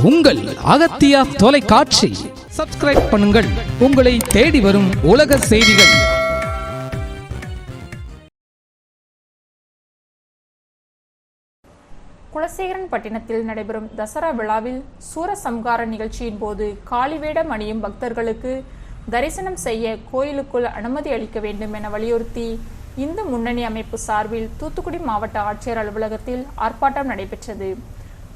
உங்கள் அகத்தியா தொலைக்காட்சி சப்ஸ்கிரைப் பண்ணுங்கள். உங்களை தேடி வரும் உலக செய்திகள். குலசேகரன்பட்டினத்தில் நடைபெறும் தசரா விழாவில் சூரசம்ஹார நிகழ்ச்சியின் போது காளிவேடம் அணியும் பக்தர்களுக்கு தரிசனம் செய்ய கோயிலுக்குள் அனுமதி அளிக்க வேண்டும் என வலியுறுத்தி இந்து முன்னணி அமைப்பு சார்பில் தூத்துக்குடி மாவட்ட ஆட்சியர் அலுவலகத்தில் ஆர்ப்பாட்டம் நடைபெற்றது.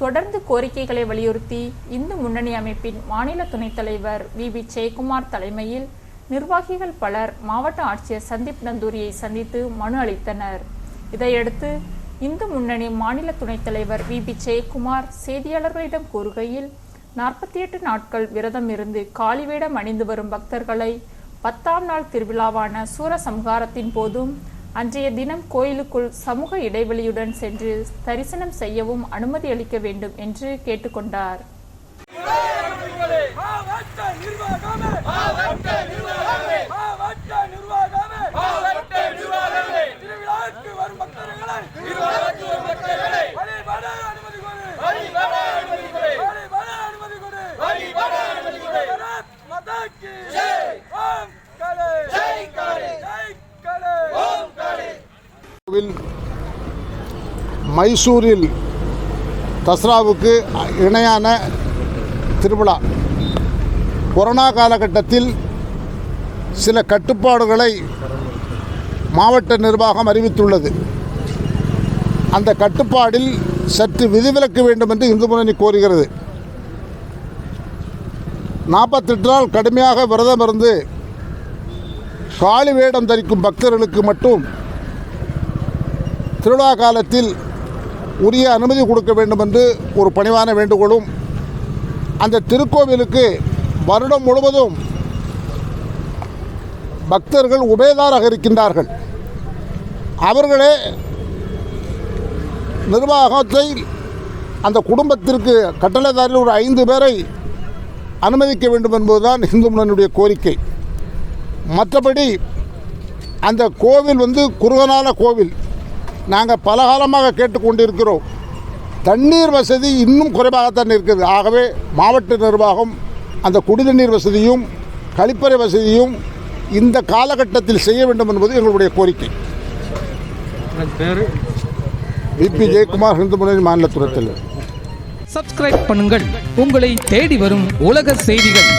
தொடர்ந்து கோரிக்கைகளை வலியுறுத்தி இந்து முன்னணி அமைப்பின் மாநில துணைத் தலைவர் வி ஜெயக்குமார் தலைமையில் நிர்வாகிகள் பலர் மாவட்ட ஆட்சியர் சந்தீப் நந்தூரியை சந்தித்து மனு அளித்தனர். இதையடுத்து இந்து முன்னணி மாநில துணைத் தலைவர் வி ஜெயக்குமார் செய்தியாளர்களிடம் கூறுகையில் 48 நாட்கள் விரதம் இருந்து காளிவேடம் அணிந்து வரும் பக்தர்களை 10ஆம் நாள் திருவிழாவான சூரசம்ஹாரத்தின் போதும் அன்றைய தினம் கோயிலுக்குள் சமூக இடைவெளியுடன் சென்று தரிசனம் செய்யவும் அனுமதி அளிக்க வேண்டும் என்று கேட்டுக்கொண்டார். மைசூரில் தசராவுக்கு இணையான திருவிழா கொரோனா காலகட்டத்தில் சில கட்டுப்பாடுகளை மாவட்ட நிர்வாகம் அறிவித்துள்ளது. அந்த கட்டுப்பாடில் சற்று விதிவிலக்க வேண்டும் என்று இந்து முன்னணி கோருகிறது. 48 நாள் கடுமையாக விரதம் இருந்து காளி வேடம் தரிக்கும் பக்தர்களுக்கு மட்டும் திருவிழா காலத்தில் உரிய அனுமதி கொடுக்க வேண்டும் என்று ஒரு பணிவான வேண்டுகோளும், அந்த திருக்கோவிலுக்கு வருடம் முழுவதும் பக்தர்கள் உபயதாராக இருக்கின்றார்கள். அவர்களே நிர்வாகத்தை அந்த குடும்பத்திற்கு கட்டளைதாரில் ஒரு 5 பேரை அனுமதிக்க வேண்டும் என்பதுதான் இந்து முன்னணியுடைய கோரிக்கை. மற்றபடி அந்த கோவில் குறுகனான கோவில். நாங்கள் பல காலமாக கேட்டுக்கொண்டிருக்கிறோம். தண்ணீர் வசதி இன்னும் குறைவாகத்தான் இருக்குது. ஆகவே மாவட்ட நிர்வாகம் அந்த குடிநீர் வசதியும் கழிப்பறை வசதியும் இந்த காலகட்டத்தில் செய்ய வேண்டும் என்பது எங்களுடைய கோரிக்கை. வி ஜெயக்குமார், இந்து முன்னணி மாநில துணைத் தலைவர். சப்ஸ்கிரைப் பண்ணுங்கள். உங்களை தேடி வரும் உலக செய்திகள்.